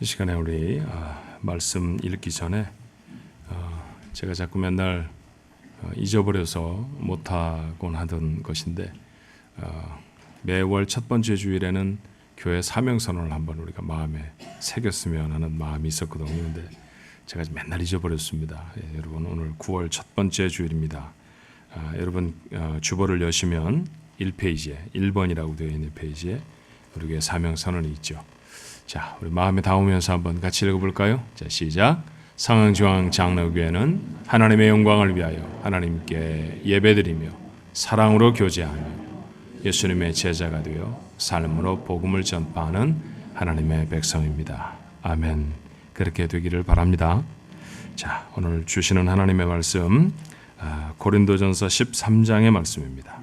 이 시간에 우리 말씀 읽기 전에 제가 자꾸 맨날 잊어버려서 못하곤 하던 것인데 매월 첫 번째 주일에는 교회 사명선언을 한번 우리가 마음에 새겼으면 하는 마음이 있었거든요. 근데 제가 맨날 잊어버렸습니다. 여러분 오늘 9월 첫 번째 주일입니다. 여러분 주보를 여시면 1페이지에 1번이라고 되어 있는 페이지에 우리 교회 사명선언이 있죠. 자, 우리 마음에 담으면서 한번 같이 읽어볼까요? 자, 시작. 상황중앙 장로교회는 하나님의 영광을 위하여 하나님께 예배드리며 사랑으로 교제하며 예수님의 제자가 되어 삶으로 복음을 전파하는 하나님의 백성입니다. 아멘. 그렇게 되기를 바랍니다. 자, 오늘 주시는 하나님의 말씀 고린도전서 13장의 말씀입니다.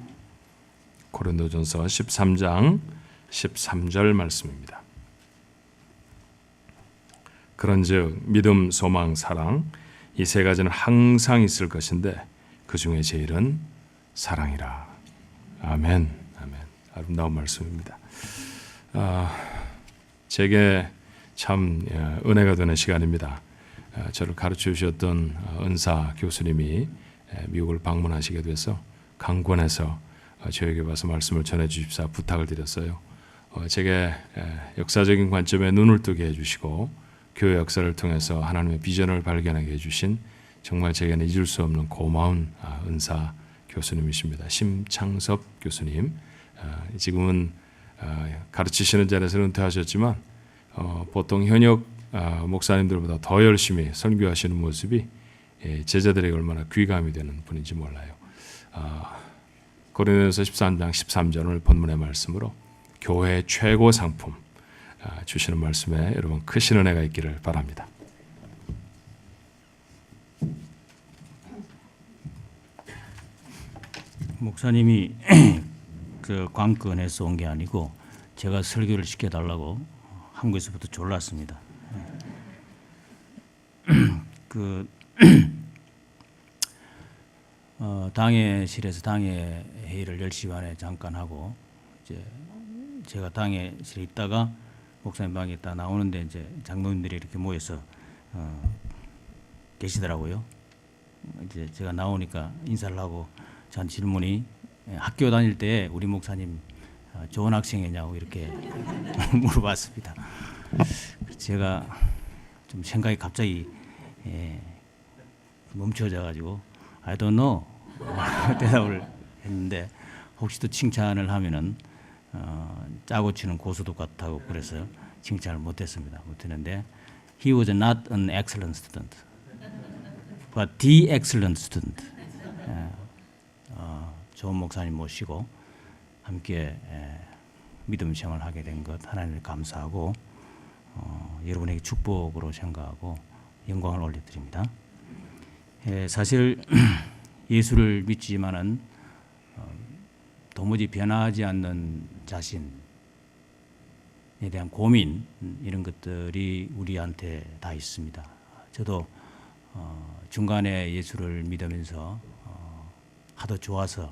고린도전서 13장 13절 말씀입니다. 그런즉 믿음, 소망, 사랑 이 세 가지는 항상 있을 것인데 그 중에 제일은 사랑이라. 아멘. 아멘. 아름다운 말씀입니다. 제게 참 은혜가 되는 시간입니다. 저를 가르쳐 주셨던 은사 교수님이 미국을 방문하시게 돼서 강권에서 저에게 와서 말씀을 전해 주십사 부탁을 드렸어요. 제게 역사적인 관점에 눈을 뜨게 해주시고 교회 역사를 통해서 하나님의 비전을 발견하게 해주신 정말 제게는 잊을 수 없는 고마운 은사 교수님이십니다. 심창섭 교수님. 지금은 가르치시는 자리에서 은퇴하셨지만 보통 현역 목사님들보다 더 열심히 설교하시는 모습이 제자들에게 얼마나 귀감이 되는 분인지 몰라요. 고린도전서 13장 13절을 본문의 말씀으로 교회의 최고 상품 주시는 말씀에 여러분 크신 은혜가 있기를 바랍니다. 목사님이 그 관건에서 온 게 아니고 제가 설교를 시켜달라고 한국에서부터 졸랐습니다. 그 당회실에서 당회 회의를 10시 반에 잠깐 하고 이제 제가 당회실에 있다가 목사님 방에 있다 나오는데 이제 장로님들이 이렇게 모여서 계시더라고요. 이제 제가 나오니까 인사를 하고 전 질문이 학교 다닐 때 우리 목사님 좋은 학생이냐고 이렇게 물어봤습니다. 제가 좀 생각이 갑자기 멈춰져 가지고 I don't know 대답을 했는데 혹시 또 칭찬을 하면은 짜고 치는 고수도 같다고 그래서 칭찬을 못했습니다. 못했는데 he was not an excellent student, but the excellent student. 좋은 목사님 모시고 함께 믿음 생활을 하게 된 것 하나님을 감사하고 여러분에게 축복으로 생각하고 영광을 올려드립니다. 사실 예수를 믿지만은 도무지 변하지 않는 자신에 대한 고민 이런 것들이 우리한테 다 있습니다. 저도 중간에 예수를 믿으면서 하도 좋아서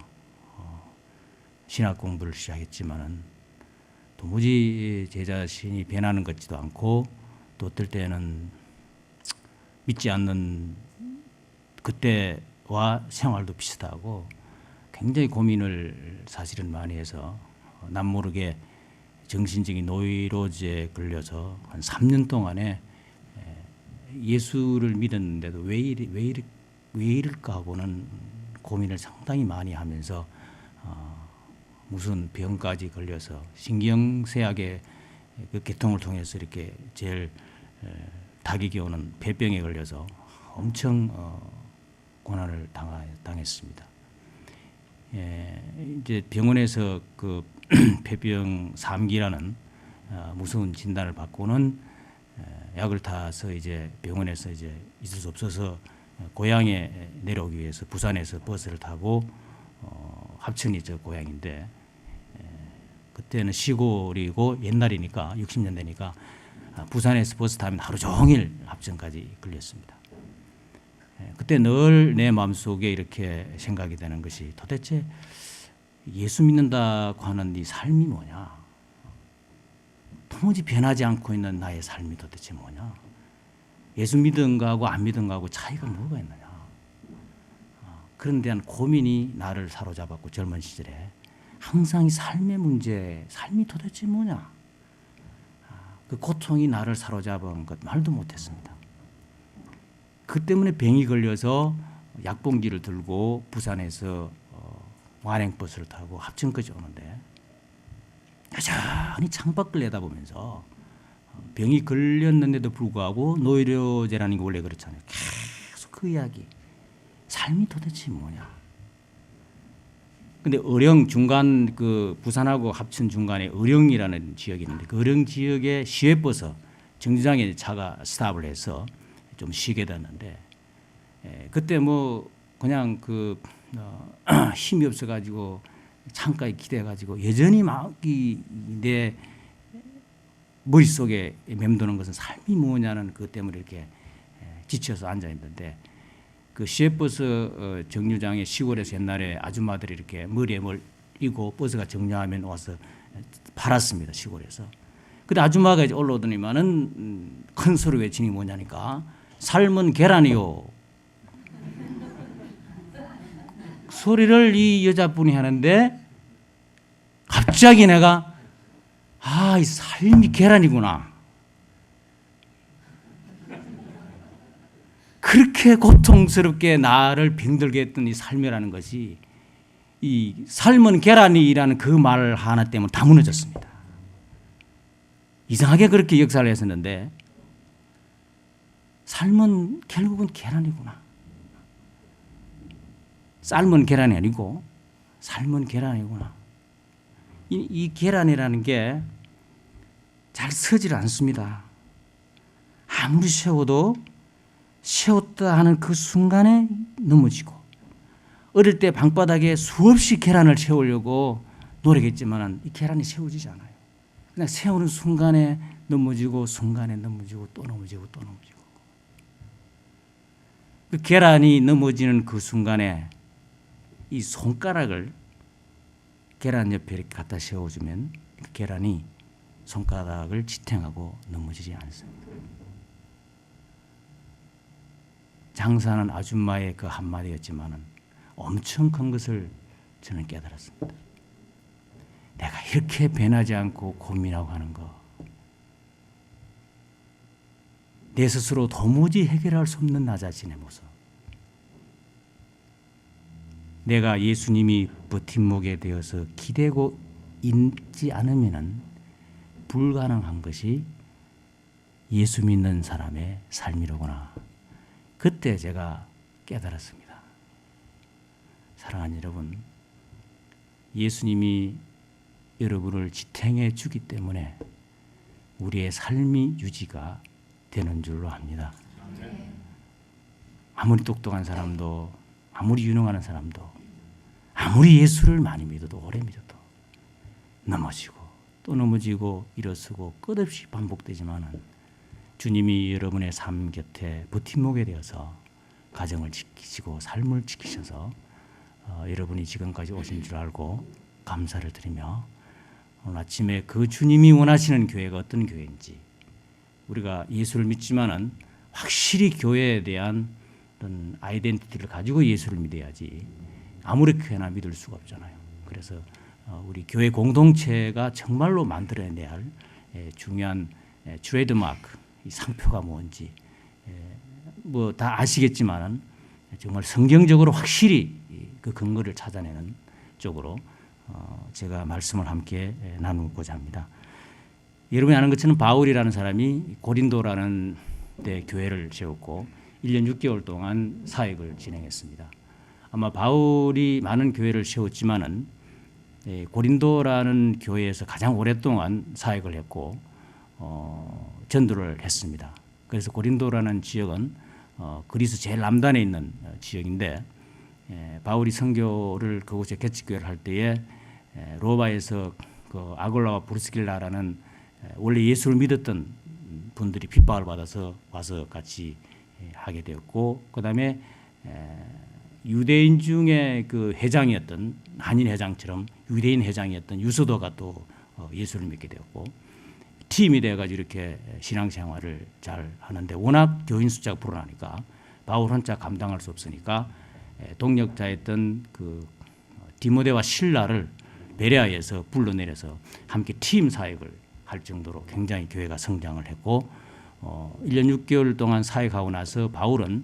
신학 공부를 시작했지만은 도무지 제 자신이 변하는 것 같지도 않고 또 어떨 때는 믿지 않는 그때와 생활도 비슷하고 굉장히 고민을 사실은 많이 해서 남모르게 정신적인 노이로제에 걸려서 한 3년 동안에 예수를 믿었는데도 왜 이럴까 하고는 고민을 상당히 많이 하면서 무슨 병까지 걸려서 신경쇠약의 그 계통을 통해서 이렇게 제일 타격이 오는 폐병에 걸려서 엄청 고난을 당했습니다. 이제 병원에서 그 폐병 3기라는 무서운 진단을 받고는 약을 타서 이제 병원에서 이제 있을 수 없어서 고향에 내려오기 위해서 부산에서 버스를 타고 합천이 저 고향인데 그때는 시골이고 옛날이니까 60년대니까 부산에서 버스 타면 하루 종일 합천까지 걸렸습니다. 그때 늘 내 마음속에 이렇게 생각이 되는 것이 도대체 예수 믿는다고 하는 네 삶이 뭐냐? 도무지 변하지 않고 있는 나의 삶이 도대체 뭐냐? 예수 믿은 거하고 안 믿은 거하고 차이가 뭐가 있느냐? 그런 데한 고민이 나를 사로잡았고 젊은 시절에 항상 이 삶의 문제, 삶이 도대체 뭐냐? 그 고통이 나를 사로잡은 것 말도 못했습니다. 그 때문에 병이 걸려서 약봉지를 들고 부산에서 완행버스를 타고 합천까지 오는데 여전히 창밖을 내다보면서 병이 걸렸는데도 불구하고 노이로제라는 게 원래 그렇잖아요. 계속 그 이야기. 삶이 도대체 뭐냐. 근데 의령 중간 그 부산하고 합천 중간에 의령이라는 지역이 있는데 그 의령 지역에 시외버스 정류장에 차가 스탑을 해서 좀 쉬게 됐는데 그때 뭐 그냥 그 힘이 없어가지고 창가에 기대가지고 여전히 막 내 머릿속에 맴도는 것은 삶이 뭐냐는 그것 때문에 이렇게 지쳐서 앉아있는데 그 시외버스 정류장에 시골에서 옛날에 아줌마들이 이렇게 머리에 뭘 이고 버스가 정류하면 와서 팔았습니다. 시골에서. 근데 아줌마가 이제 올라오더니만은 큰 소리 외치니 뭐냐니까 삶은 계란이요. 소리를 이 여자분이 하는데 갑자기 내가 이 삶이 계란이구나. 그렇게 고통스럽게 나를 병들게 했던 이 삶이라는 것이 이 삶은 계란이라는 그 말 하나 때문에 다 무너졌습니다. 이상하게 그렇게 역사를 했었는데 삶은 결국은 계란이구나. 삶은 계란이 아니고 삶은 계란이구나. 이 계란이라는 게 잘 서질 않습니다. 아무리 세워도 세웠다 하는 그 순간에 넘어지고 어릴 때 방바닥에 수없이 계란을 세우려고 노력했지만 이 계란이 세워지지 않아요. 그냥 세우는 순간에 넘어지고 순간에 넘어지고 또 넘어지고 또 넘어지고 그 계란이 넘어지는 그 순간에 이 손가락을 계란 옆에 이렇게 갖다 세워주면 그 계란이 손가락을 지탱하고 넘어지지 않습니다. 장사하는 아줌마의 그 한마디였지만은 엄청 큰 것을 저는 깨달았습니다. 내가 이렇게 변하지 않고 고민하고 하는 거, 내 스스로 도무지 해결할 수 없는 나 자신의 모습, 내가 예수님이 버팀목에 되어서 기대고 있지 않으면은 불가능한 것이 예수 믿는 사람의 삶이로구나. 그때 제가 깨달았습니다. 사랑하는 여러분, 예수님이 여러분을 지탱해 주기 때문에 우리의 삶이 유지가 되는 줄로 압니다. 아무리 똑똑한 사람도, 아무리 유능한 사람도, 아무리 예수를 많이 믿어도 오래 믿어도 넘어지고 또 넘어지고 일어서고 끝없이 반복되지만은 주님이 여러분의 삶 곁에 버팀목에 되어서 가정을 지키시고 삶을 지키셔서 여러분이 지금까지 오신 줄 알고 감사를 드리며 오늘 아침에 그 주님이 원하시는 교회가 어떤 교회인지 우리가 예수를 믿지만은 확실히 교회에 대한 어떤 아이덴티티를 가지고 예수를 믿어야지 아무리 교회나 믿을 수가 없잖아요. 그래서 우리 교회 공동체가 정말로 만들어내야 할 중요한 트레이드마크, 이 상표가 뭔지 뭐 다 아시겠지만은 정말 성경적으로 확실히 그 근거를 찾아내는 쪽으로 제가 말씀을 함께 나누고자 합니다. 여러분이 아는 것처럼 바울이라는 사람이 고린도라는 데 교회를 세웠고 1년 6개월 동안 사역을 진행했습니다. 아마 바울이 많은 교회를 세웠지만은 고린도라는 교회에서 가장 오랫동안 사역을 했고 전도를 했습니다. 그래서 고린도라는 지역은 그리스 제일 남단에 있는 지역인데 바울이 선교를 그곳에 개척교회를 할 때에 로마에서 그 아골라와 브리스길라라는 원래 예수를 믿었던 분들이 핍박을 받아서 와서 같이 하게 되었고 그다음에 유대인 중에 그 회장이었던 한인 회장처럼 유대인 회장이었던 유소도가 또 예수를 믿게 되었고 팀이 돼가지고 이렇게 신앙생활을 잘 하는데 워낙 교인 숫자가 불어나니까 바울 혼자 감당할 수 없으니까 동역자였던 그 디모데와 실라를 베레아에서 불러내려서 함께 팀 사역을 할 정도로 굉장히 교회가 성장을 했고 1년 6개월 동안 사역하고 나서 바울은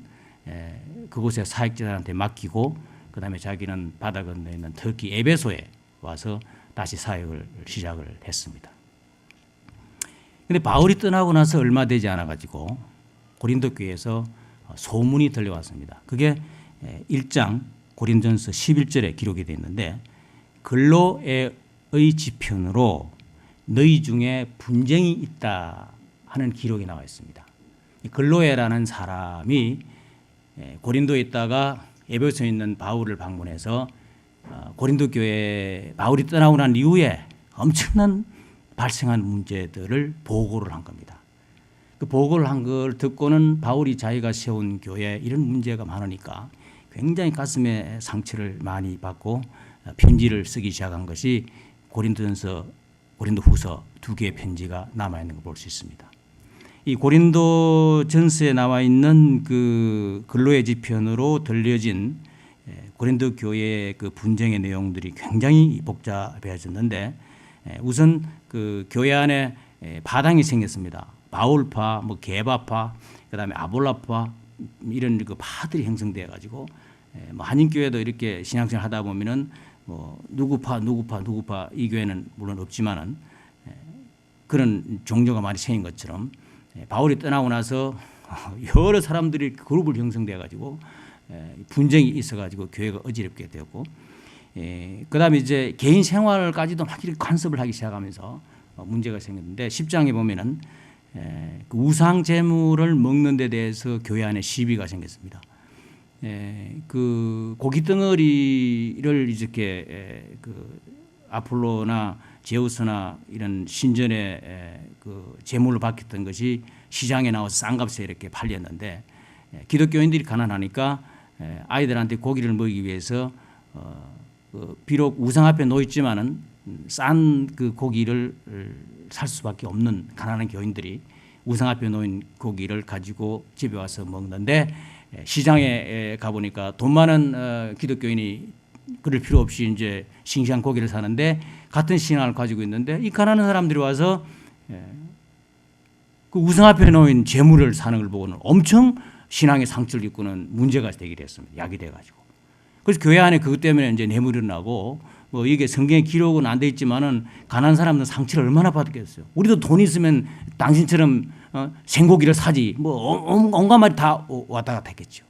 그곳에 사역자들한테 맡기고 그다음에 자기는 바다 건너에 있는 터키 에베소에 와서 다시 사역을 시작을 했습니다. 근데 바울이 떠나고 나서 얼마 되지 않아 가지고 고린도 교회에서 소문이 들려왔습니다. 그게 1장 고린전서 11절에 기록이 되어 있는데 글로에의 지편으로 너희 중에 분쟁이 있다 하는 기록이 나와 있습니다. 글로에라는 사람이 고린도에 있다가 에베소에 있는 바울을 방문해서 고린도 교회에 바울이 떠나고 난 이후에 엄청난 발생한 문제들을 보고를 한 겁니다. 그 보고를 한 걸 듣고는 바울이 자기가 세운 교회에 이런 문제가 많으니까 굉장히 가슴에 상처를 많이 받고 편지를 쓰기 시작한 것이 고린도전서, 고린도후서 두 개의 편지가 남아 있는 걸 볼 수 있습니다. 이 고린도전서에 나와 있는 그 글로의 지편으로 들려진 고린도 교회의 그 분쟁의 내용들이 굉장히 복잡해졌는데 우선 그 교회 안에 파당이 생겼습니다. 바울파, 뭐 게바파, 그다음에 아볼라파 이런 그 파들이 형성돼 가지고 한인 교회도 이렇게 신앙생활 하다 보면은 뭐 누구파 이 교회는 물론 없지만은 그런 종교가 많이 생긴 것처럼 바울이 떠나고 나서 여러 사람들이 그룹을 형성돼 가지고 분쟁이 있어 가지고 교회가 어지럽게 되었고 그다음에 이제 개인 생활까지도 막 이렇게 간섭을 하기 시작하면서 문제가 생겼는데 10장에 보면은 그 우상 제물을 먹는 데 대해서 교회 안에 시비가 생겼습니다. 그 고기 덩어리를 이렇게 그 아폴로나 제우스나 이런 신전에 그 제물로 바뀌었던 것이 시장에 나와서 싼 값에 이렇게 팔렸는데 기독교인들이 가난하니까 아이들한테 고기를 먹이기 위해서 비록 우상 앞에 놓여 있지만은 싼 그 고기를 살 수밖에 없는 가난한 교인들이 우상 앞에 놓인 고기를 가지고 집에 와서 먹는데 시장에 가 보니까 돈 많은 기독교인이 그럴 필요 없이 이제 싱싱한 고기를 사는데 같은 신앙을 가지고 있는데 이 가난한 사람들이 와서 그 우상 앞에 놓인 재물을 사는 걸 보고는 엄청 신앙의 상처를 입고는 문제가 되게 됐습니다. 약이 돼가지고. 그래서 교회 안에 그것 때문에 이제 뇌물이 나고 뭐 이게 성경에 기록은 안 돼 있지만은 가난한 사람들은 상처를 얼마나 받겠어요. 우리도 돈 있으면 당신처럼 생고기를 사지 뭐 온갖 말이 다 왔다 갔다 했겠죠.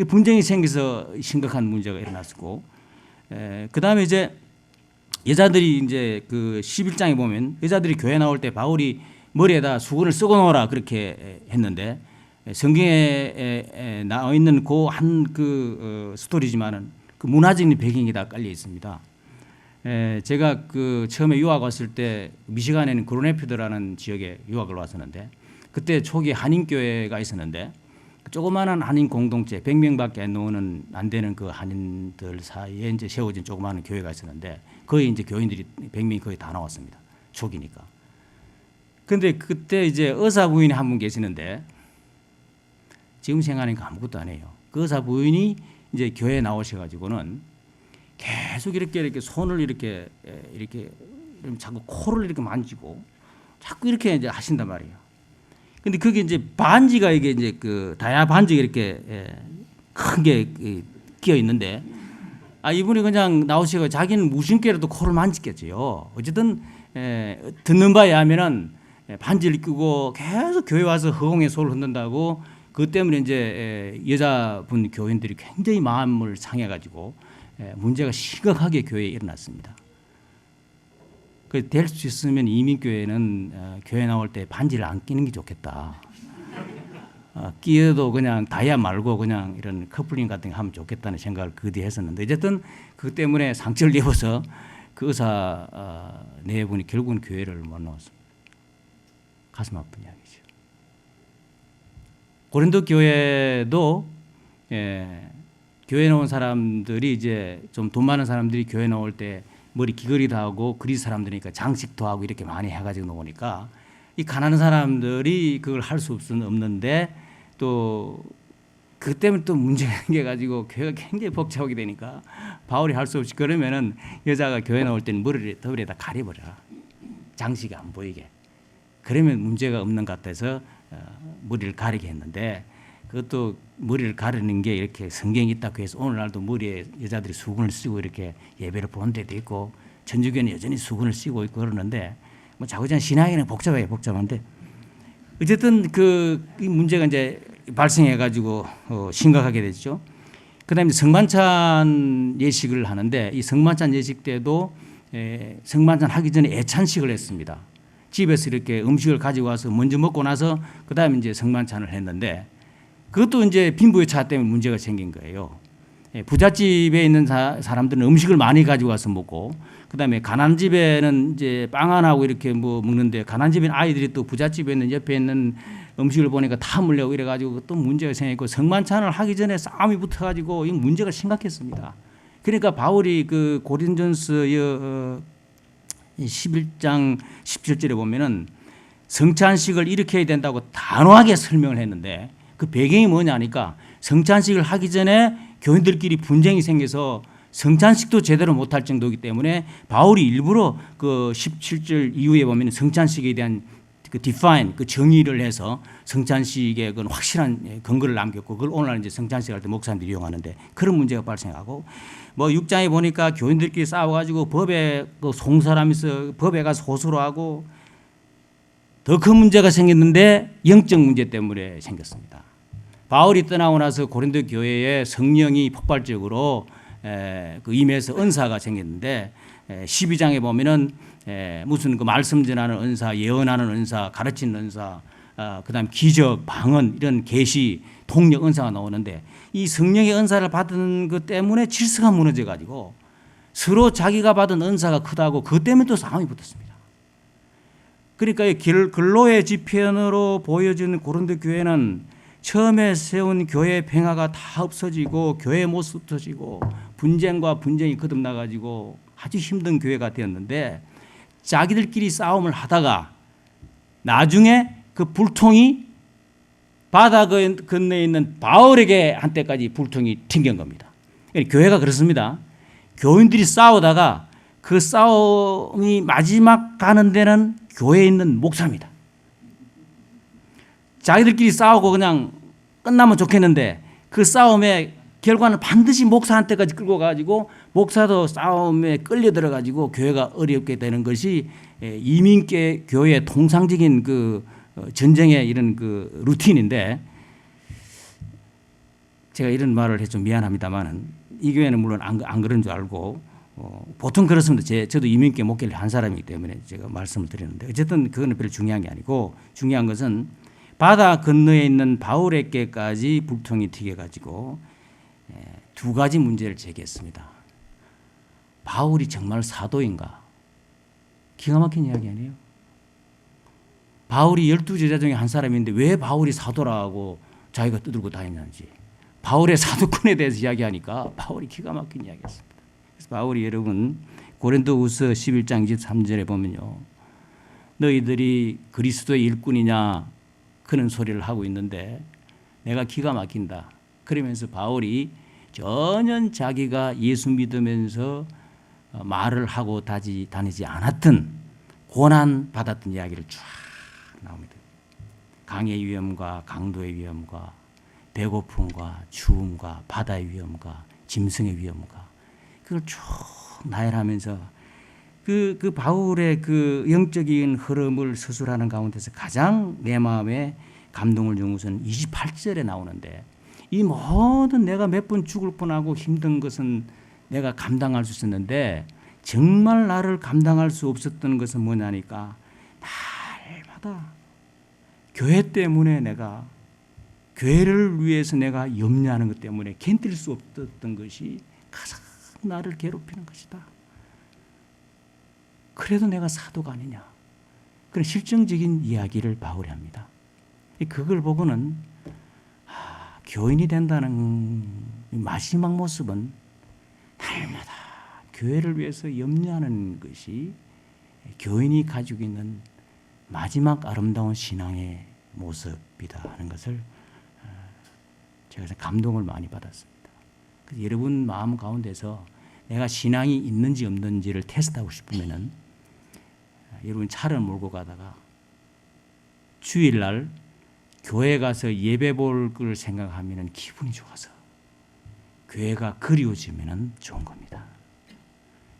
분쟁이 생겨서 심각한 문제가 일어났고 그 다음에 이제 여자들이 이제 그 11장에 보면 여자들이 교회 나올 때 바울이 머리에다 수건을 쓰고 놓으라 그렇게 했는데 성경에 나와 있는 그 한 그 스토리지만은 그 문화적인 배경이 다 깔려 있습니다. 제가 그 처음에 유학 왔을 때 미시간에는 그로네피드라는 지역에 유학을 왔었는데 그때 초기 한인 교회가 있었는데 조그마한 한인 공동체 100명밖에 안 되는 그 한인들 사이에 이제 세워진 조그마한 교회가 있었는데 거의 이제 교인들이 100명이 거의 다 나왔습니다. 초기니까. 근데 그때 이제 의사 부인이 한 분 계시는데 지금 생각하니까 아무것도 안 해요. 그 의사 부인이 이제 교회에 나오셔가지고는 계속 이렇게 손을 이렇게 자꾸 코를 이렇게 만지고 자꾸 이렇게 이제 하신단 말이에요. 근데 그게 이제 반지가 이게 이제 그 다이아 반지가 이렇게 큰 게 끼어 있는데 이분이 그냥 나오시고 자기는 무심결에도 코를 만지겠지요. 어쨌든 듣는 바에 하면은 반지를 끼고 계속 교회 와서 허공에 손을 흔든다고 그것 때문에 이제 여자분 교인들이 굉장히 마음을 상해가지고 문제가 심각하게 교회에 일어났습니다. 될 수 있으면 이민교회는 교회 나올 때 반지를 안 끼는 게 좋겠다. 끼어도 그냥 다이아 말고 그냥 이런 커플링 같은 거 하면 좋겠다는 생각을 그 뒤에 했었는데 어쨌든 그것 때문에 상처를 입어서 그 의사 네 분이 결국은 교회를 못 나왔습니다. 가슴 아픈 이야기죠. 고린도 교회도 교회 나온 사람들이 이제 좀 돈 많은 사람들이 교회 나올 때 머리 귀걸이도 하고 그리스 사람들이니까 장식도 하고 이렇게 많이 해가지고 나오니까 이 가난한 사람들이 그걸 할 수 없는데 또 그 때문에 또 문제가 생겨가지고 교회가 굉장히 복잡하게 되니까 바울이 할 수 없이 그러면은 여자가 교회 나올 때는 머리를 더블에다 가려버려. 장식이 안 보이게. 그러면 문제가 없는 것 같아서 머리를 가리게 했는데 그것도 머리를 가리는 게 이렇게 성경이 있다고 해서 오늘날도 머리에 여자들이 수건을 쓰고 이렇게 예배를 보는 데도 있고 천주교는 여전히 수건을 쓰고 있고 그러는데 뭐 자꾸전 신앙에는 복잡한데 어쨌든 이 문제가 이제 발생해가지고 심각하게 됐죠. 그다음에 성만찬 예식을 하는데 이 성만찬 예식 때도 성만찬 하기 전에 애찬식을 했습니다. 집에서 이렇게 음식을 가지고 와서 먼저 먹고 나서 그다음에 이제 성만찬을 했는데 그것도 이제 빈부의 차 때문에 문제가 생긴 거예요. 부잣집에 있는 사람들은 음식을 많이 가지고 와서 먹고 그다음에 가난 집에는 이제 빵 안 하고 이렇게 뭐 먹는데 가난 집에 있는 아이들이 또 부잣집에 있는 옆에 있는 음식을 보니까 다 물려고 이래가지고 또 문제가 생겼고 성만찬을 하기 전에 싸움이 붙어가지고 이 문제가 심각했습니다. 그러니까 바울이 그 고린전서 11장 17절에 보면은 성찬식을 일으켜야 된다고 단호하게 설명을 했는데 그 배경이 뭐냐니까 성찬식을 하기 전에 교인들끼리 분쟁이 생겨서 성찬식도 제대로 못할 정도이기 때문에 바울이 일부러 그 17절 이후에 보면 성찬식에 대한 그 define 그 정의를 해서 성찬식의 그 확실한 근거를 남겼고 그걸 오늘날 이제 성찬식 할 때 목사님들이 이용하는데 그런 문제가 발생하고 뭐 6장에 보니까 교인들끼리 싸워가지고 법에 그 송사람에서 법에 가서 호소를 하고 더 큰 문제가 생겼는데 영적 문제 때문에 생겼습니다. 바울이 떠나고 나서 고린도 교회에 성령이 폭발적으로 그 임해서 은사가 생겼는데 12장에 보면은 무슨 그 말씀 전하는 은사, 예언하는 은사, 가르치는 은사, 그다음 기적, 방언 이런 계시, 통역 은사가 나오는데 이 성령의 은사를 받은 것 때문에 질서가 무너져 가지고 서로 자기가 받은 은사가 크다고 그것 때문에 또 싸움이 붙었습니다. 그러니까 근로의 지편으로 보여진 고린도 교회는 처음에 세운 교회 평화가 다 없어지고 교회 모습 없어지고 분쟁과 분쟁이 거듭나가지고 아주 힘든 교회가 되었는데 자기들끼리 싸움을 하다가 나중에 그 불통이 바다 건너에 있는 바울에게 한때까지 불통이 튕긴 겁니다. 교회가 그렇습니다. 교인들이 싸우다가 그 싸움이 마지막 가는 데는 교회에 있는 목사입니다. 자기들끼리 싸우고 그냥 끝나면 좋겠는데 그 싸움의 결과는 반드시 목사한테까지 끌고 가지고 목사도 싸움에 끌려 들어가지고 교회가 어렵게 되는 것이 이민계 교회의 통상적인 그 전쟁의 이런 그 루틴인데 제가 이런 말을 해서 좀 미안합니다만은 이 교회는 물론 안 그런 줄 알고 보통 그렇습니다. 저도 이민계 목회를 한 사람이기 때문에 제가 말씀을 드리는데 어쨌든 그거는 별로 중요한 게 아니고 중요한 것은 바다 건너에 있는 바울에게까지 불통이 튀겨가지고 두 가지 문제를 제기했습니다. 바울이 정말 사도인가? 기가 막힌 이야기 아니에요? 바울이 12제자 중에 한 사람인데 왜 바울이 사도라고 자기가 떠들고 다녔는지 바울의 사도권에 대해서 이야기하니까 바울이 기가 막힌 이야기였습니다. 그래서 바울이 여러분 고린도후서 11장 23절에 보면요. 너희들이 그리스도의 일꾼이냐 그런 소리를 하고 있는데 내가 기가 막힌다. 그러면서 바울이 전혀 자기가 예수 믿으면서 말을 하고 다니지 않았던 고난 받았던 이야기를 쫙 나옵니다. 강의 위험과 강도의 위험과 배고픔과 추움과 바다의 위험과 짐승의 위험과 그걸 쭉 나열하면서 그 바울의 그 영적인 흐름을 서술하는 가운데서 가장 내 마음에 감동을 준 것은 28절에 나오는데 이 모든 내가 몇 번 죽을 뻔하고 힘든 것은 내가 감당할 수 있었는데 정말 나를 감당할 수 없었던 것은 뭐냐니까 날마다 교회 때문에 내가 교회를 위해서 내가 염려하는 것 때문에 견딜 수 없었던 것이 가장 나를 괴롭히는 것이다. 그래도 내가 사도가 아니냐. 그런 실증적인 이야기를 바울이 합니다. 그걸 보고는 교인이 된다는 마지막 모습은 날마다 교회를 위해서 염려하는 것이 교인이 가지고 있는 마지막 아름다운 신앙의 모습이다 하는 것을 제가 감동을 많이 받았습니다. 그래서 여러분 마음 가운데서 내가 신앙이 있는지 없는지를 테스트하고 싶으면은 여러분 차를 몰고 가다가 주일날 교회 가서 예배 볼 걸 생각하면은 기분이 좋아서 교회가 그리워지면은 좋은 겁니다.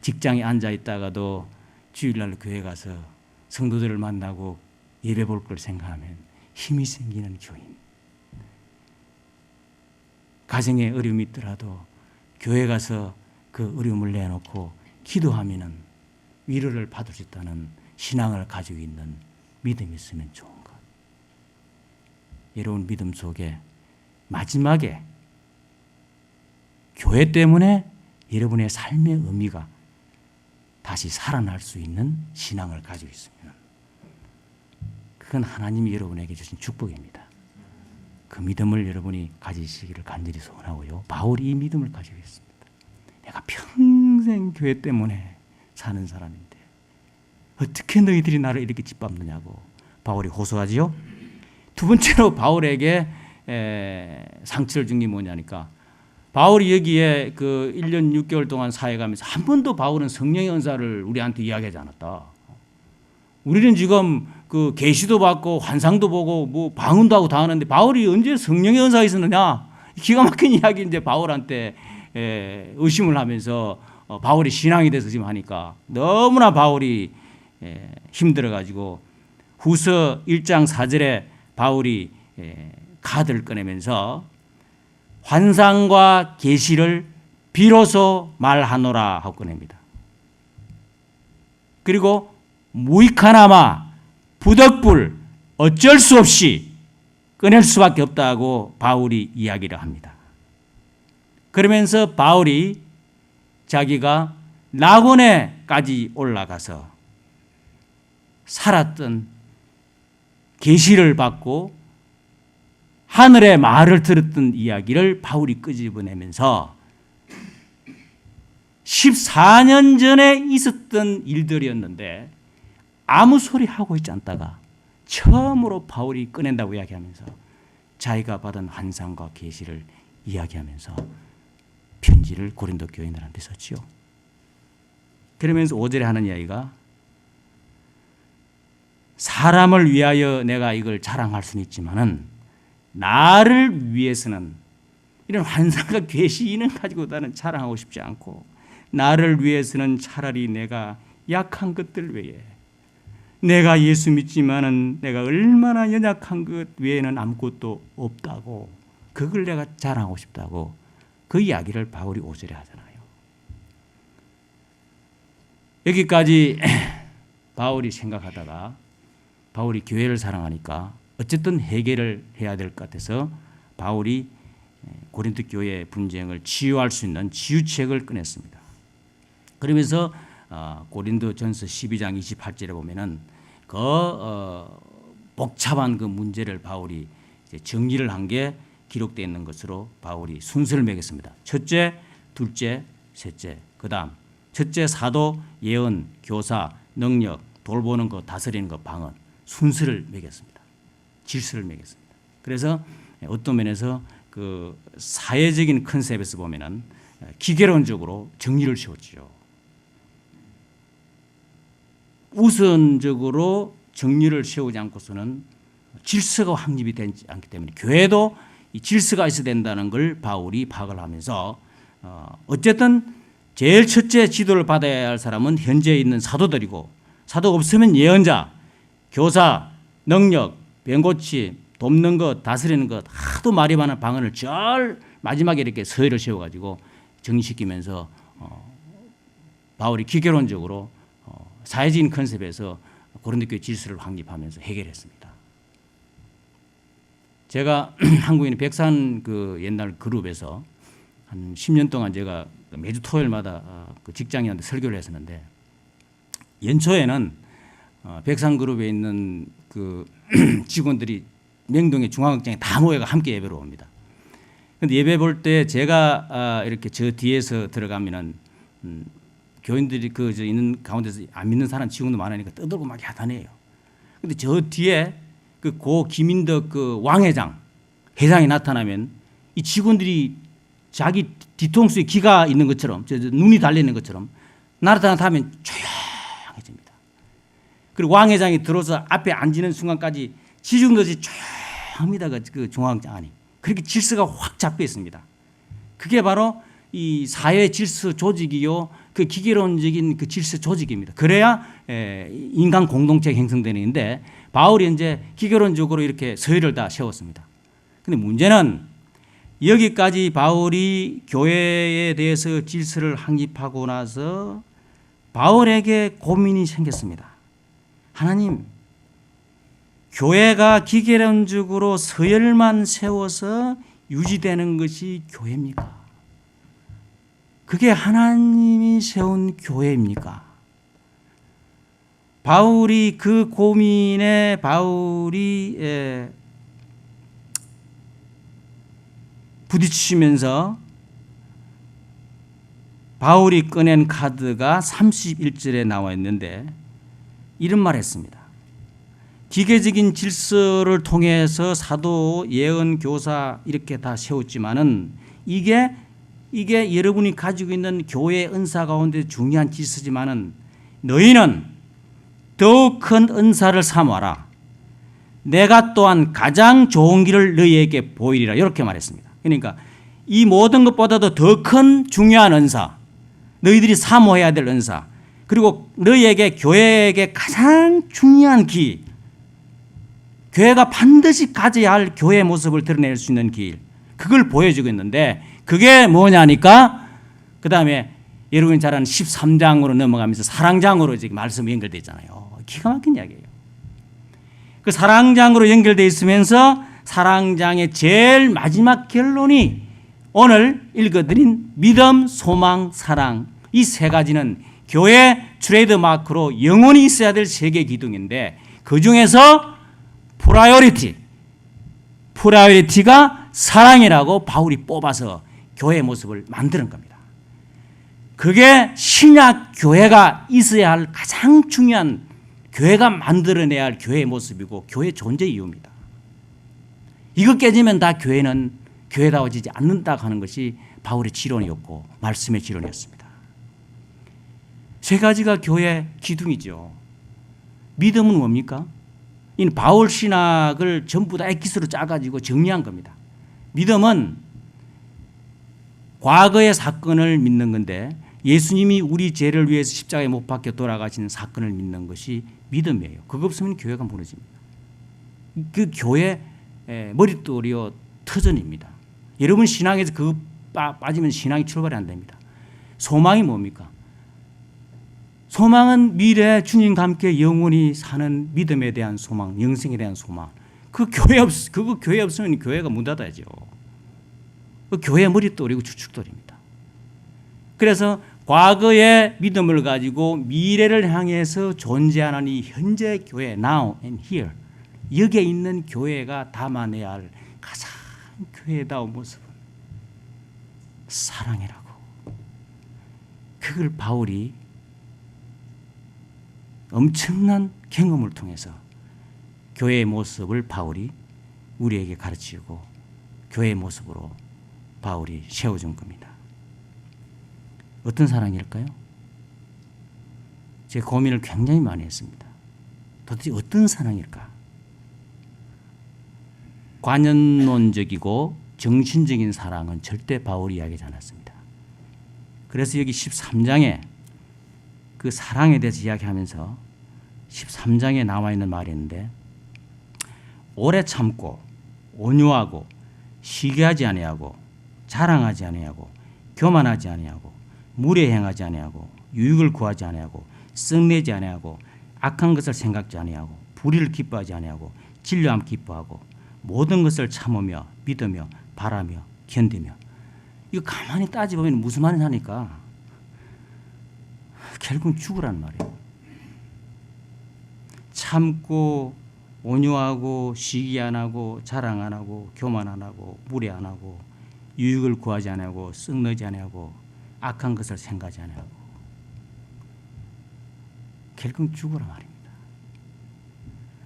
직장에 앉아 있다가도 주일날 교회 가서 성도들을 만나고 예배 볼 걸 생각하면 힘이 생기는 교인. 가정에 어려움이 있더라도 교회 가서 그 어려움을 내놓고 기도하면은 위로를 받을 수 있다는 신앙을 가지고 있는 믿음이 있으면 좋은 것. 여러분 믿음 속에 마지막에 교회 때문에 여러분의 삶의 의미가 다시 살아날 수 있는 신앙을 가지고 있으면 그건 하나님이 여러분에게 주신 축복입니다. 그 믿음을 여러분이 가지시기를 간절히 소원하고요. 바울이 이 믿음을 가지고 있습니다. 내가 평생 교회 때문에 사는 사람인데 어떻게 너희들이 나를 이렇게 짓밟느냐고 바울이 호소하지요. 두 번째로 바울에게 상처를 준 게 뭐냐니까 바울이 여기에 그 1년 6개월 동안 사역하면서 한 번도 바울은 성령의 은사를 우리한테 이야기하지 않았다. 우리는 지금 그 계시도 받고 환상도 보고 뭐 방언도 하고 다 하는데 바울이 언제 성령의 은사가 있었느냐? 기가 막힌 이야기 이제 바울한테 의심을 하면서 바울이 신앙이 돼서 지금 하니까 너무나 바울이 힘들어가지고 후서 1장 4절에 바울이 카드를 꺼내면서 환상과 계시를 비로소 말하노라 하고 꺼냅니다. 그리고 무익하나마 부덕불 어쩔 수 없이 꺼낼 수밖에 없다고 바울이 이야기를 합니다. 그러면서 바울이 자기가 낙원에까지 올라가서 살았던 계시를 받고 하늘의 말을 들었던 이야기를 바울이 끄집어내면서 14년 전에 있었던 일들이었는데 아무 소리 하고 있지 않다가 처음으로 바울이 꺼낸다고 이야기하면서 자기가 받은 환상과 계시를 이야기하면서 편지를 고린도 교인들한테 썼지요. 그러면서 5절에 하는 이야기가 사람을 위하여 내가 이걸 자랑할 수는 있지만은 나를 위해서는 이런 환상과 계시는 가지고 나는 자랑하고 싶지 않고 나를 위해서는 차라리 내가 약한 것들 외에 내가 예수 믿지만은 내가 얼마나 연약한 것 외에는 아무것도 없다고 그걸 내가 자랑하고 싶다고 그 이야기를 바울이 5절에 하잖아요. 여기까지 바울이 생각하다가 바울이 교회를 사랑하니까 어쨌든 해결을 해야 될 것 같아서 바울이 고린도 교회의 분쟁을 치유할 수 있는 치유책을 꺼냈습니다. 그러면서 고린도전서 12장 28절에 보면은 그 복잡한 그 문제를 바울이 이제 정리를 한 게 기록되어 있는 것으로 바울이 순서를 매겼습니다. 첫째, 둘째, 셋째. 그다음 첫째 사도, 예언, 교사, 능력, 돌보는 것, 다스리는 것, 방언 순서를 매겼습니다. 질서를 매겼습니다. 그래서 어떤 면에서 그 사회적인 컨셉에서 보면은 기계론적으로 정리를 세웠죠. 우선적으로 정리를 세우지 않고서는 질서가 확립이 되지 않기 때문에 교회도 이 질서가 있어야 된다는 걸 바울이 파악을 하면서 어쨌든 제일 첫째 지도를 받아야 할 사람은 현재 있는 사도들이고 사도 없으면 예언자, 교사, 능력, 병고치, 돕는 것, 다스리는 것 하도 말이 많은 방언을 절 마지막에 이렇게 서열을 세워가지고 정리시키면서 바울이 기계론적으로 사회적인 컨셉에서 고린도 교회 질서를 확립하면서 해결했습니다. 제가 한국인 백산 그 옛날 그룹에서 한 10년 동안 제가 매주 토요일마다 그 직장인한테 설교를 했었는데 연초에는 백산 그룹에 있는 그 직원들이 명동의 중앙극장에 다 모여가 함께 예배로 옵니다. 그런데 예배 볼 때 제가 이렇게 저 뒤에서 들어가면은 교인들이 그 있는 가운데서 안 믿는 사람 직원도 많으니까 떠들고 막 야단해요. 근데 저 뒤에 그 고 김인덕 그 왕회장 회장이 나타나면 이 직원들이 자기 뒤통수에 기가 있는 것처럼 눈이 달려 있는 것처럼 나타나면 조용해집니다. 그리고 왕회장이 들어서 앞에 앉는 순간까지 지중도지 조용합니다. 그 중앙장 안이 그렇게 질서가 확 잡혀 있습니다. 그게 바로 이 사회 질서 조직이요, 그 기계론적인 그 질서 조직입니다. 그래야 인간 공동체가 형성되는데 바울이 이제 기계론적으로 이렇게 서열을 다 세웠습니다. 근데 문제는 여기까지 바울이 교회에 대해서 질서를 확립하고 나서 바울에게 고민이 생겼습니다. 하나님, 교회가 기계론적으로 서열만 세워서 유지되는 것이 교회입니까? 그게 하나님이 세운 교회입니까? 바울이 그 고민에 부딪히면서 바울이 꺼낸 카드가 31절에 나와 있는데 이런 말 했습니다. 기계적인 질서를 통해서 사도, 예언, 교사 이렇게 다 세웠지만은 이게 여러분이 가지고 있는 교회 은사 가운데 중요한 질서지만은 너희는 더욱 큰 은사를 삼아라. 내가 또한 가장 좋은 길을 너희에게 보이리라. 이렇게 말했습니다. 그러니까 이 모든 것보다도 더 큰 중요한 은사, 너희들이 사모해야 될 은사, 그리고 너희에게 교회에게 가장 중요한 길, 교회가 반드시 가져야 할 교회의 모습을 드러낼 수 있는 길, 그걸 보여주고 있는데 그게 뭐냐니까 그 다음에 여러분이 잘 아는 13장으로 넘어가면서 사랑장으로 지금 말씀이 연결되어 있잖아요. 기가 막힌 이야기예요. 그 사랑장으로 연결되어 있으면서 사랑장의 제일 마지막 결론이 오늘 읽어드린 믿음, 소망, 사랑, 이 세 가지는 교회 트레이드마크로 영원히 있어야 될 세계 기둥인데 그 중에서 프라이어리티가 사랑이라고 바울이 뽑아서 교회의 모습을 만드는 겁니다. 그게 신약 교회가 있어야 할 가장 중요한, 교회가 만들어내야 할 교회의 모습이고 교회의 존재 이유입니다. 이거 깨지면 다 교회는 교회다워지지 않는다 하는 것이 바울의 지론이었고 말씀의 지론이었습니다. 세 가지가 교회 기둥이죠. 믿음은 뭡니까? 이 바울 신학을 전부 다 엑기스로 짜가지고 정리한 겁니다. 믿음은 과거의 사건을 믿는 건데 예수님이 우리 죄를 위해서 십자가에 못 박혀 돌아가시는 사건을 믿는 것이 믿음이에요. 그거 없으면 교회가 무너집니다. 그 교회 머릿돌이요 터전입니다. 여러분 신앙에서 그거 빠지면 신앙이 출발이 안 됩니다. 소망이 뭡니까? 소망은 미래 주님과 함께 영원히 사는 믿음에 대한 소망, 영생에 대한 소망. 그거 교회 없으면 교회가 문 닫아야죠. 그 교회 머릿돌이고 주축돌입니다. 그래서 과거의 믿음을 가지고 미래를 향해서 존재하는 이 현재 교회, now and here, 여기에 있는 교회가 담아내야 할 가장 교회다운 모습은 사랑이라고. 그걸 바울이 엄청난 경험을 통해서 교회의 모습을 바울이 우리에게 가르치고 교회의 모습으로 바울이 세워준 겁니다. 어떤 사랑일까요? 제 고민을 굉장히 많이 했습니다. 도대체 어떤 사랑일까? 관연론적이고 정신적인 사랑은 절대 바울이 이야기하지 않았습니다. 그래서 여기 13장에 그 사랑에 대해서 이야기하면서 13장에 나와 있는 말이 있는데 오래 참고 온유하고 시기하지 아니하고 자랑하지 아니하고 교만하지 아니하고 무례 행하지 아니하고 유익을 구하지 아니하고 썩내지 아니하고 악한 것을 생각지 아니하고 불의를 기뻐하지 아니하고 진료함 기뻐하고 모든 것을 참으며 믿으며 바라며 견디며. 이거 가만히 따져보면 무슨 말이 나니까 결국은 죽으라는 말이에요. 참고 온유하고 시기 안 하고 자랑 안 하고 교만 안 하고 무례 안 하고 유익을 구하지 아니하고 썩내지 아니하고 악한 것을 생각하지 아니하고 결국 죽으라 말입니다.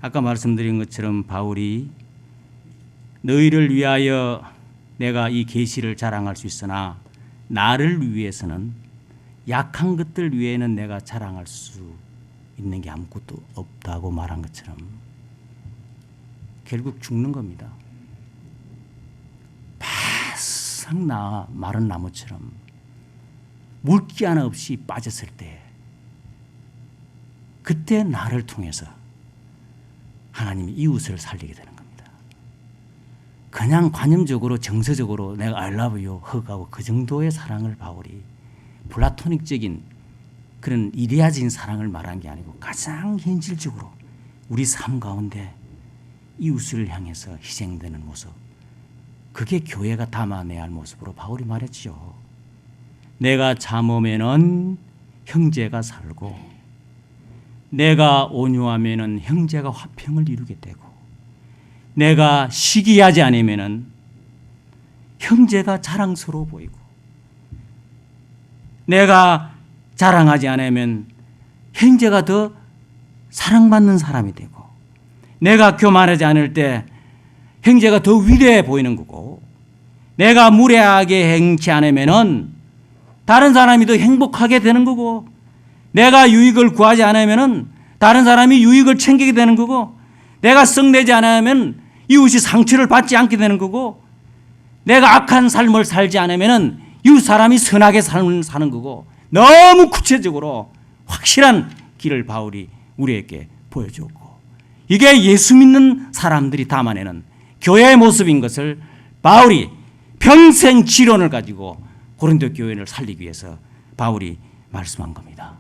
아까 말씀드린 것처럼 바울이 너희를 위하여 내가 이 계시를 자랑할 수 있으나 나를 위해서는 약한 것들 위에는 내가 자랑할 수 있는 게 아무것도 없다고 말한 것처럼 결국 죽는 겁니다. 바싹 마른 나무처럼 물기 하나 없이 빠졌을 때 그때 나를 통해서 하나님이 이웃을 살리게 되는 겁니다. 그냥 관념적으로 정서적으로 내가 I love you 허가하고 그 정도의 사랑을 바울이 플라토닉적인 그런 이데아적인 사랑을 말한 게 아니고 가장 현실적으로 우리 삶 가운데 이웃을 향해서 희생되는 모습, 그게 교회가 담아내야 할 모습으로 바울이 말했죠. 내가 참으면은 형제가 살고 내가 온유하면은 형제가 화평을 이루게 되고 내가 시기하지 않으면은 형제가 자랑스러워 보이고 내가 자랑하지 않으면 형제가 더 사랑받는 사람이 되고 내가 교만하지 않을 때 형제가 더 위대해 보이는 거고 내가 무례하게 행치 않으면은 다른 사람이 더 행복하게 되는 거고 내가 유익을 구하지 않으면은 다른 사람이 유익을 챙기게 되는 거고 내가 썩내지 않으면 이웃이 상처를 받지 않게 되는 거고 내가 악한 삶을 살지 않으면은 이웃 사람이 선하게 사는 거고 너무 구체적으로 확실한 길을 바울이 우리에게 보여주었고 이게 예수 믿는 사람들이 담아내는 교회의 모습인 것을 바울이 평생 지론을 가지고 고린도 교회를 살리기 위해서 바울이 말씀한 겁니다.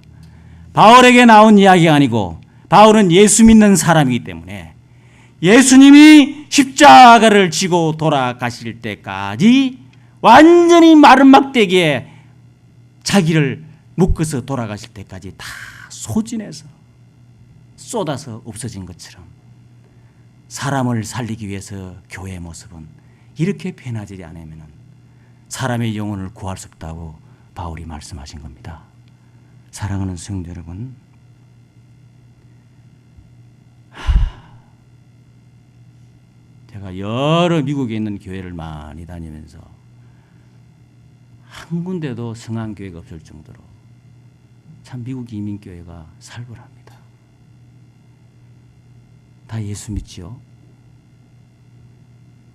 바울에게 나온 이야기가 아니고 바울은 예수 믿는 사람이기 때문에 예수님이 십자가를 지고 돌아가실 때까지 완전히 마른 막대기에 자기를 묶어서 돌아가실 때까지 다 소진해서 쏟아서 없어진 것처럼 사람을 살리기 위해서 교회의 모습은 이렇게 변하지 않으면 사람의 영혼을 구할 수 없다고 바울이 말씀하신 겁니다. 사랑하는 성도 여러분, 제가 여러 미국에 있는 교회를 많이 다니면서 한 군데도 성안교회가 없을 정도로 참 미국 이민교회가 살벌합니다. 다 예수 믿지요?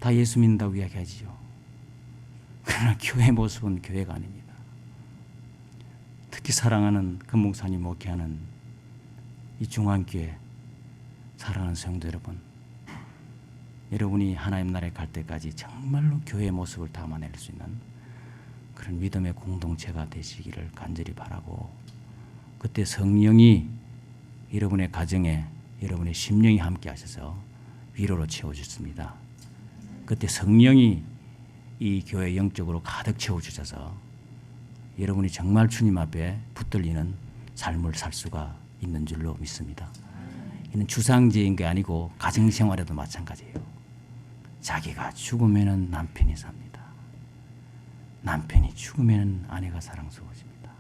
다 예수 믿는다고 이야기하지요. 그러나 교회 모습은 교회가 아닙니다. 특히 사랑하는 금목사님 목회하는 이 중앙교회 사랑하는 성도 여러분, 여러분이 하나님 나라에 갈 때까지 정말로 교회의 모습을 담아낼 수 있는 그런 믿음의 공동체가 되시기를 간절히 바라고 그때 성령이 여러분의 가정에 여러분의 심령이 함께 하셔서 위로로 채워주십니다. 그때 성령이 이 교회 영적으로 가득 채워주셔서 여러분이 정말 주님 앞에 붙들리는 삶을 살 수가 있는 줄로 믿습니다. 이는 주상제인 게 아니고 가정생활에도 마찬가지예요. 자기가 죽으면 남편이 삽니다. 남편이 죽으면 아내가 사랑스러워집니다.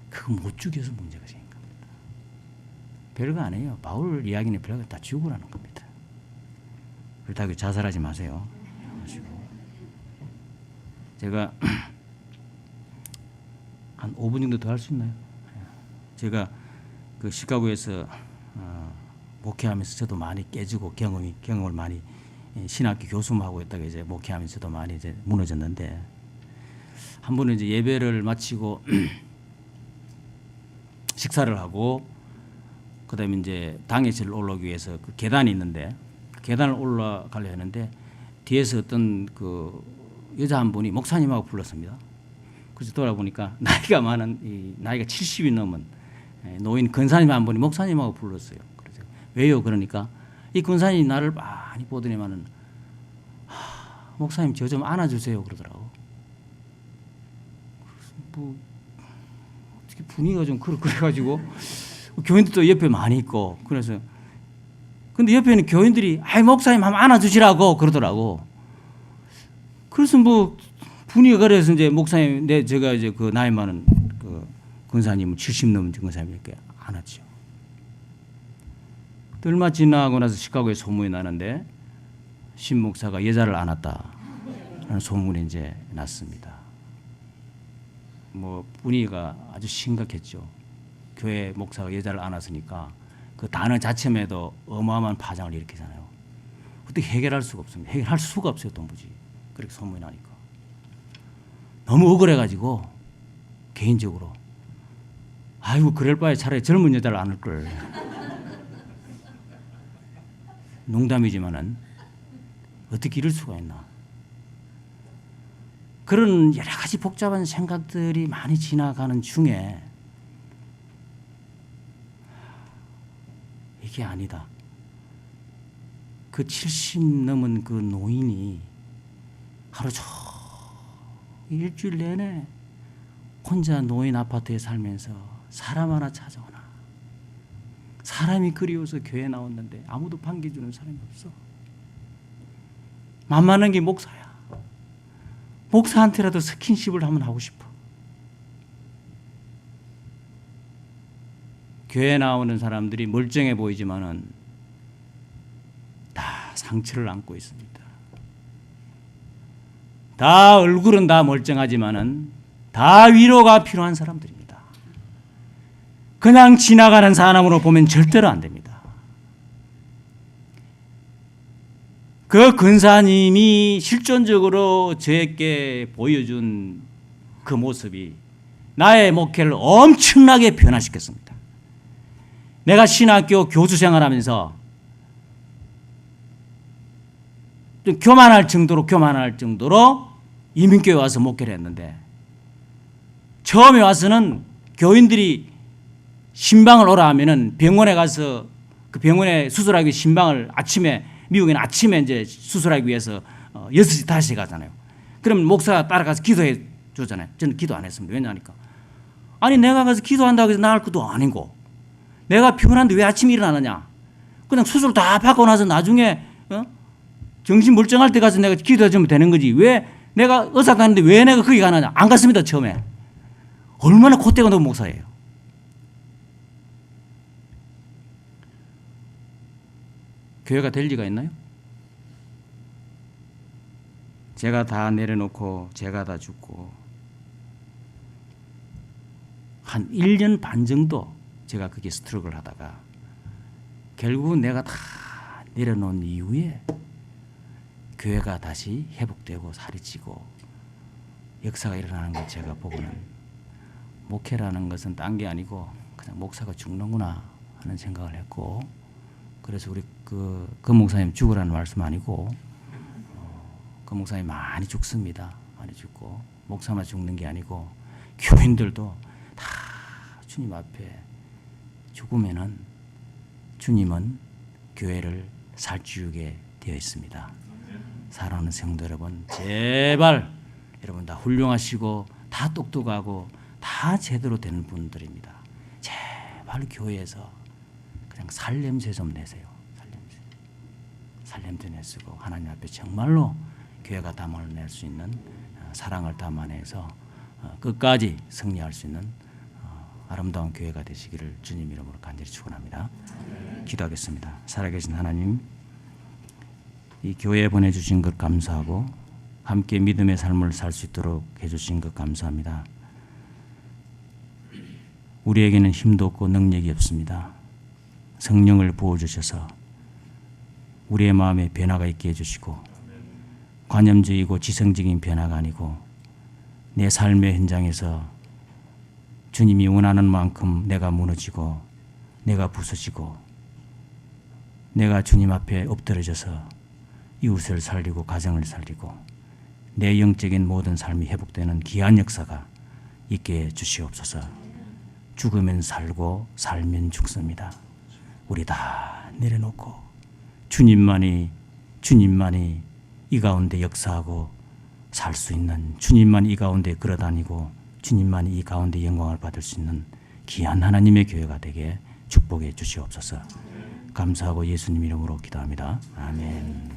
그거 못 죽여서 문제가 생긴 겁니다. 별거 아니에요. 바울 이야기는 별거 다 죽으라는 겁니다. 그렇다고 자살하지 마세요. 제가 한 5분 정도 더 할 수 있나요? 제가 그 시카고에서 목회하면서 저도 많이 깨지고 경험을 많이 신학교 교수하고 있다가 이제 목회하면서도 많이 이제 무너졌는데 한 번은 이제 예배를 마치고 식사를 하고 그다음에 이제 당회실을 올라오기 위해서 그 계단이 있는데 그 계단을 올라가려 했는데 뒤에서 어떤 그 여자 한 분이 목사님하고 불렀습니다. 그래서 돌아보니까 나이가 많은 나이가 70이 넘은 노인 근사님 한 분이 목사님하고 불렀어요. 그래서 왜요? 그러니까 이 근사님이 나를 많이 보더니만은 목사님 저 좀 안아주세요 그러더라고. 뭐 어떻게 분위기가 좀 그래가지고 교인들도 옆에 많이 있고 그래서 근데 옆에는 교인들이 목사님 한번 안아주시라고 그러더라고. 그래서 뭐 분위기가 그래서 이제 목사님 제가 이제 그 나이 많은 그 근사님은 70 넘은 근사님이니까 안았죠. 얼마 지나고 나서 시카고에 소문이 나는데 신 목사가 여자를 안았다라는 소문이 이제 났습니다. 뭐 분위기가 아주 심각했죠. 교회 목사가 여자를 안았으니까 그 단어 자체에도 어마어마한 파장을 일으키잖아요. 어떻게 해결할 수가 없습니다. 해결할 수가 없어요, 도무지. 그렇게 소문이 나니까. 너무 억울해가지고 개인적으로 아이고 그럴 바에 차라리 젊은 여자를 안을 걸. 농담이지만은 어떻게 이럴 수가 있나. 그런 여러 가지 복잡한 생각들이 많이 지나가는 중에 이게 아니다. 그 70 넘은 그 노인이 하루 종일 일주일 내내 혼자 노인 아파트에 살면서 사람 하나 찾아오나. 사람이 그리워서 교회 나왔는데 아무도 반겨주는 사람이 없어. 만만한 게 목사야. 목사한테라도 스킨십을 한번 하고 싶어. 교회 나오는 사람들이 멀쩡해 보이지만은 다 상처를 안고 있습니다. 다 얼굴은 다 멀쩡하지만은 다 위로가 필요한 사람들입니다. 그냥 지나가는 사람으로 보면 절대로 안 됩니다. 그 근사님이 실존적으로 저에게 보여준 그 모습이 나의 목회를 엄청나게 변화시켰습니다. 내가 신학교 교수 생활하면서 좀 교만할 정도로 이민교회 와서 목회를 했는데 처음에 와서는 교인들이 신방을 오라 하면은 병원에 가서 그 병원에 수술하기 위해 신방을 아침에 미국에는 아침에 이제 수술하기 위해서 6시 5시에 가잖아요. 그럼 목사가 따라가서 기도해 줬잖아요. 저는 기도 안 했습니다. 왜냐하니까 아니 내가 가서 기도한다고 해서 나을 것도 아니고 내가 피곤한데 왜 아침에 일어나느냐. 그냥 수술 다 받고 나서 나중에 정신 멀쩡할 때 가서 내가 기도해 주면 되는 거지. 왜 내가 의사 가는데 왜 내가 거기 가느냐. 안 갔습니다. 처음에. 얼마나 콧대가 높은 목사예요. 교회가 될 리가 있나요? 제가 다 내려놓고 제가 다 죽고 한 1년 반 정도 제가 그게 스트럭을 하다가 결국은 내가 다 내려놓은 이후에 교회가 다시 회복되고 살이 찌고 역사가 일어나는 걸 제가 보고는 목회라는 것은 딴 게 아니고 그냥 목사가 죽는구나 하는 생각을 했고 그래서 우리 그 목사님 죽으라는 말씀 아니고 그 목사님 많이 죽습니다. 많이 죽고 목사만 죽는 게 아니고 교인들도 다 주님 앞에 죽으면은 주님은 교회를 살찌우게 되어 있습니다. 사랑하는 성도 여러분, 제발 여러분 다 훌륭하시고 다 똑똑하고 다 제대로 되는 분들입니다. 제발 교회에서 그냥 살냄새 좀 내세요. 살냄새 내시고 하나님 앞에 정말로 교회가 담아낼 수 있는 사랑을 담아내서 끝까지 승리할 수 있는 아름다운 교회가 되시기를 주님 이름으로 간절히 축원합니다. 기도하겠습니다. 살아계신 하나님, 이 교회에 보내주신 것 감사하고 함께 믿음의 삶을 살 수 있도록 해주신 것 감사합니다. 우리에게는 힘도 없고 능력이 없습니다. 성령을 부어주셔서 우리의 마음에 변화가 있게 해주시고 관념적이고 지성적인 변화가 아니고 내 삶의 현장에서 주님이 원하는 만큼 내가 무너지고 내가 부서지고 내가 주님 앞에 엎드려져서 이웃을 살리고 가정을 살리고 내 영적인 모든 삶이 회복되는 귀한 역사가 있게 해주시옵소서. 죽으면 살고 살면 죽습니다. 우리 다 내려놓고 주님만이 이 가운데 역사하고 살 수 있는, 주님만이 이 가운데 걸어다니고 주님만이 이 가운데 영광을 받을 수 있는 귀한 하나님의 교회가 되게 축복해 주시옵소서. 감사하고 예수님 이름으로 기도합니다. 아멘.